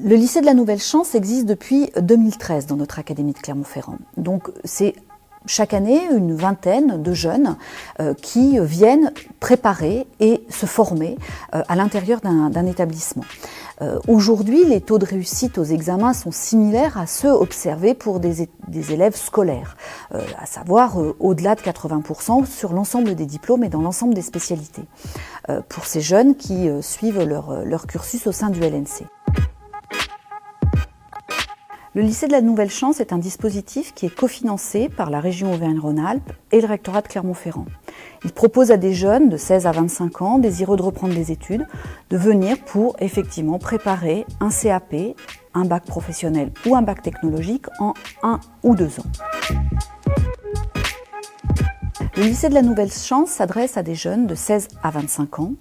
Le lycée de la Nouvelle Chance existe depuis 2013 dans notre académie de Clermont-Ferrand. Donc c'est chaque année une vingtaine de jeunes qui viennent préparer et se former à l'intérieur d'un établissement. Aujourd'hui, les taux de réussite aux examens sont similaires à ceux observés pour des élèves scolaires, à savoir au-delà de 80% sur l'ensemble des diplômes et dans l'ensemble des spécialités, pour ces jeunes qui suivent leur cursus au sein du LNC. Le lycée de la Nouvelle Chance est un dispositif qui est cofinancé par la région Auvergne-Rhône-Alpes et le rectorat de Clermont-Ferrand. Il propose à des jeunes de 16 à 25 ans, désireux de reprendre des études, de venir pour effectivement préparer un CAP, un bac professionnel ou un bac technologique en 1 ou 2 ans. Le lycée de la Nouvelle Chance s'adresse à des jeunes de 16 à 25 ans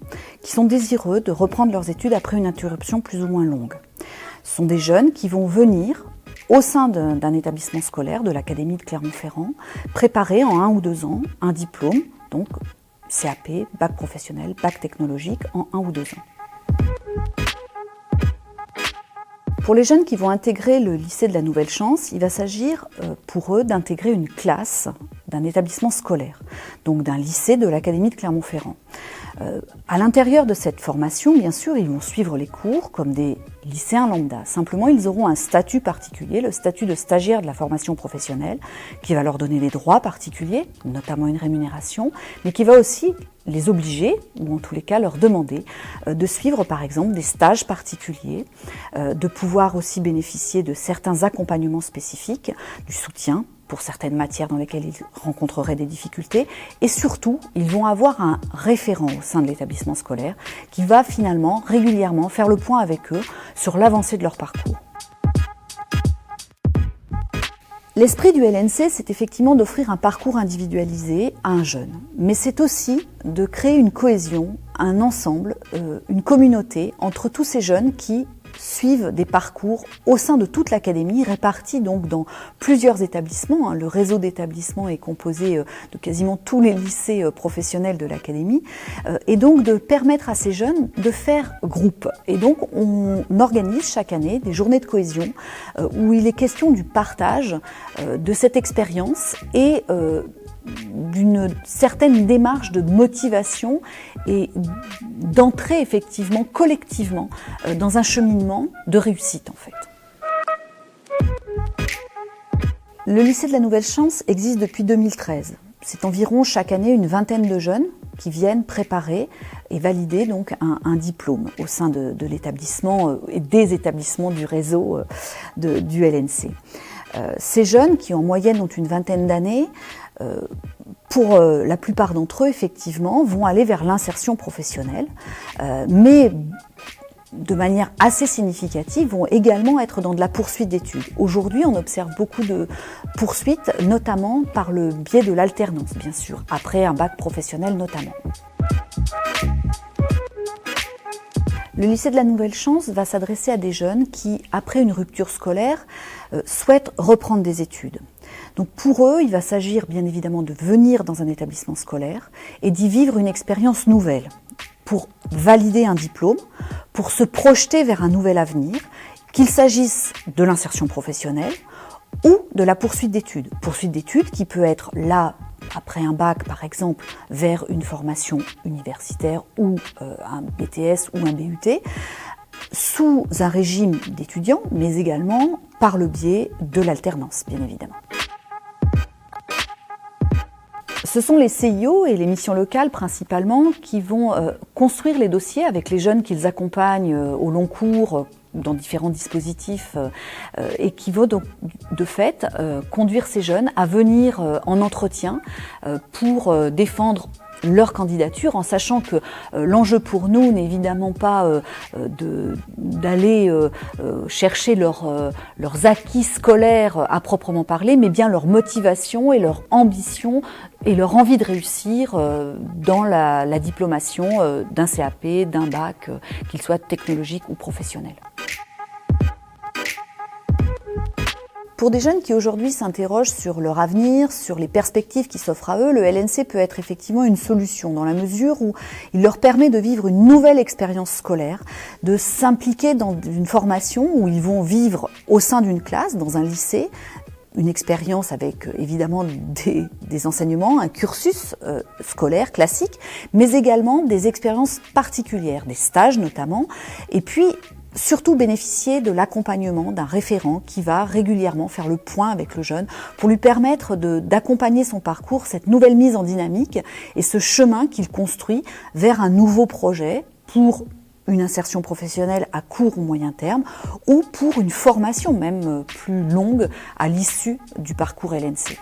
qui sont désireux de reprendre leurs études après une interruption plus ou moins longue. Ce sont des jeunes qui vont venir au sein d'un établissement scolaire de l'académie de Clermont-Ferrand, préparer en 1 ou 2 ans un diplôme, donc CAP, bac professionnel, bac technologique en 1 ou 2 ans. Pour les jeunes qui vont intégrer le lycée de la Nouvelle Chance, il va s'agir pour eux d'intégrer une classe d'un établissement scolaire, donc d'un lycée de l'académie de Clermont-Ferrand. À l'intérieur de cette formation, bien sûr, ils vont suivre les cours comme des lycéens lambda. Simplement, ils auront un statut particulier, le statut de stagiaire de la formation professionnelle, qui va leur donner des droits particuliers, notamment une rémunération, mais qui va aussi les obliger, ou en tous les cas leur demander, de suivre par exemple des stages particuliers, de pouvoir aussi bénéficier de certains accompagnements spécifiques, du soutien pour certaines matières dans lesquelles ils rencontreraient des difficultés. Et surtout, ils vont avoir un référent au sein de l'établissement scolaire qui va finalement régulièrement faire le point avec eux sur l'avancée de leur parcours. L'esprit du LNC, c'est effectivement d'offrir un parcours individualisé à un jeune. Mais c'est aussi de créer une cohésion, un ensemble, une communauté entre tous ces jeunes qui suivent des parcours au sein de toute l'académie, répartis donc dans plusieurs établissements. Le réseau d'établissements est composé de quasiment tous les lycées professionnels de l'académie, et donc de permettre à ces jeunes de faire groupe. Et donc on organise chaque année des journées de cohésion où il est question du partage de cette expérience et d'une certaine démarche de motivation et d'entrer effectivement collectivement dans un cheminement de réussite en fait. Le lycée de la Nouvelle Chance existe depuis 2013. C'est environ chaque année une vingtaine de jeunes qui viennent préparer et valider donc un diplôme au sein de l'établissement et des établissements du réseau du LNC. Ces jeunes qui en moyenne ont une vingtaine d'années, pour la plupart d'entre eux, effectivement, vont aller vers l'insertion professionnelle, mais de manière assez significative, vont également être dans de la poursuite d'études. Aujourd'hui, on observe beaucoup de poursuites, notamment par le biais de l'alternance, bien sûr, après un bac professionnel notamment. Le lycée de la Nouvelle Chance va s'adresser à des jeunes qui, après une rupture scolaire, souhaitent reprendre des études. Donc pour eux, il va s'agir bien évidemment de venir dans un établissement scolaire et d'y vivre une expérience nouvelle pour valider un diplôme, pour se projeter vers un nouvel avenir, qu'il s'agisse de l'insertion professionnelle ou de la poursuite d'études. Poursuite d'études qui peut être là, après un bac par exemple, vers une formation universitaire ou un BTS ou un BUT, sous un régime d'étudiants, mais également par le biais de l'alternance, bien évidemment. Ce sont les CIO et les missions locales principalement qui vont construire les dossiers avec les jeunes qu'ils accompagnent au long cours dans différents dispositifs et qui vont donc de fait conduire ces jeunes à venir en entretien pour défendre leur candidature, en sachant que l'enjeu pour nous n'est évidemment pas d'aller chercher leurs acquis scolaires à proprement parler, mais bien leur motivation et leur ambition et leur envie de réussir dans la diplomation d'un CAP, d'un bac, qu'il soit technologique ou professionnel. Pour des jeunes qui aujourd'hui s'interrogent sur leur avenir, sur les perspectives qui s'offrent à eux, le LNC peut être effectivement une solution dans la mesure où il leur permet de vivre une nouvelle expérience scolaire, de s'impliquer dans une formation où ils vont vivre au sein d'une classe, dans un lycée, une expérience avec évidemment des enseignements, un cursus scolaire classique, mais également des expériences particulières, des stages notamment, et puis surtout bénéficier de l'accompagnement d'un référent qui va régulièrement faire le point avec le jeune pour lui permettre d'accompagner son parcours, cette nouvelle mise en dynamique et ce chemin qu'il construit vers un nouveau projet pour une insertion professionnelle à court ou moyen terme ou pour une formation même plus longue à l'issue du parcours LNC.